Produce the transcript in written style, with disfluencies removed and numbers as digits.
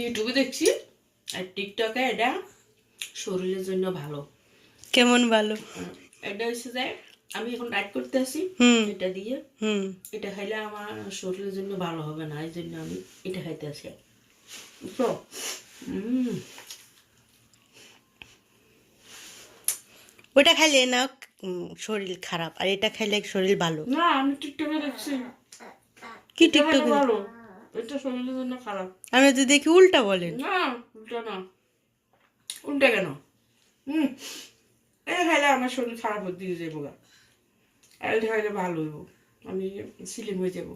ইউটিউবে দেখছি আর টিকটকে এটা শরীরের জন্য ভালো। কেমন ভালো? এটা হচ্ছে যে আমি এখন ডায়েট করতে আসি, এটা দিয়ে এটা খাইলে আমার শরীরের জন্য ভালো হবে না, এই জন্য আমি এটা খাইতে আসি। বুঝছো? ওটা খাইলে না শরীর খারাপ, আর এটা খাইলে শরীর ভালো। না, আমি টিকটকে দেখছি কি এটা খাইলে টিকটক? ভালো, এটা শরীরের জন্য খারাপ। আমি তো দেখি উল্টা বলেন। না, উল্টা না। উল্টা কেন? এটা খাইলে আমার শরীর খারাপ হয়ে দিয়ে যাবো গা, এটা খাইলে ভালো হইব, আমি স্লিম হয়ে যাবো।